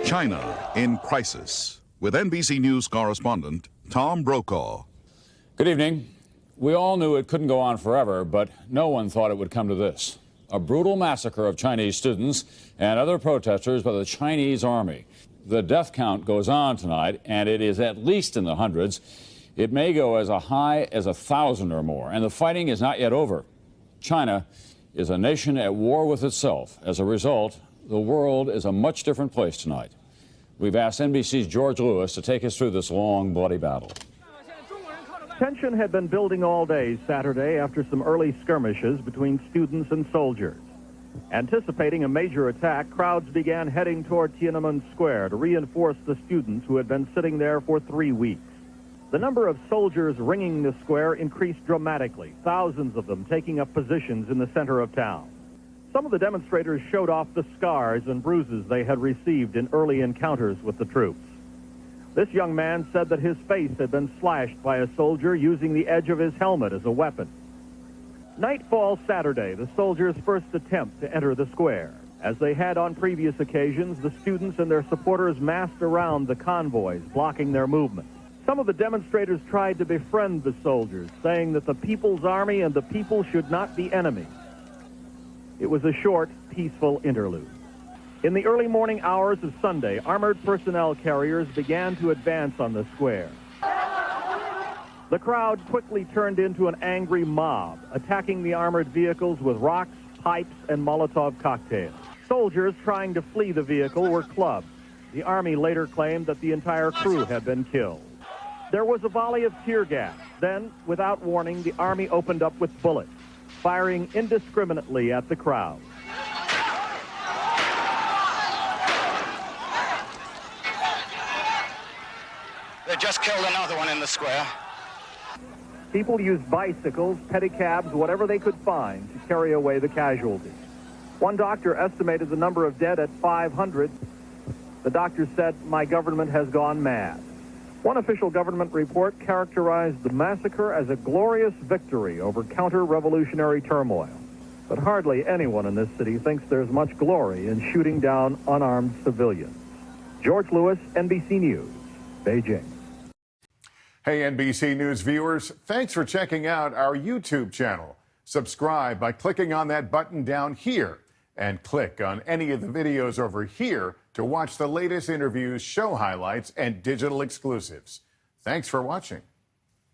China in crisis, with NBC News correspondent Tom Brokaw. Good evening. We all knew it couldn't go on forever, but no one thought it would come to this. A brutal massacre of Chinese students and other protesters by the Chinese army. The death count goes on tonight, and it is at least in the hundreds. It may go as high as 1,000 or more, and the fighting is not yet over. China is a nation at war with itself. As a result, the world is a much different place tonight. We've asked NBC's George Lewis to take us through this long, bloody battle. Tension had been building all day Saturday after some early skirmishes between students and soldiers. Anticipating a major attack, crowds began heading toward Tiananmen Square to reinforce the students who had been sitting there for 3 weeks. The number of soldiers ringing the square increased dramatically, thousands of them taking up positions in the center of town. Some of the demonstrators showed off the scars and bruises they had received in early encounters with the troops. This young man said that his face had been slashed by a soldier using the edge of his helmet as a weapon. Nightfall Saturday, the soldiers' first attempt to enter the square. As they had on previous occasions, the students and their supporters massed around the convoys, blocking their movement. Some of the demonstrators tried to befriend the soldiers, saying that the People's Army and the people should not be enemies. It was a short, peaceful interlude. In the early morning hours of Sunday, armored personnel carriers began to advance on the square. The crowd quickly turned into an angry mob, attacking the armored vehicles with rocks, pipes, and Molotov cocktails. Soldiers trying to flee the vehicle were clubbed. The Army later claimed that the entire crew had been killed. There was a volley of tear gas. Then, without warning, the Army opened up with bullets, firing indiscriminately at the crowd. They just killed another one in the square. People used bicycles, pedicabs, whatever they could find to carry away the casualties. One doctor estimated the number of dead at 500. The doctor said, "My government has gone mad." One official government report characterized the massacre as a glorious victory over counter-revolutionary turmoil. But hardly anyone in this city thinks there's much glory in shooting down unarmed civilians. George Lewis, NBC News, Beijing. Hey, NBC News viewers, thanks for checking out our YouTube channel. Subscribe by clicking on that button down here and click on any of the videos over here to watch the latest interviews, show highlights, and digital exclusives. Thanks for watching.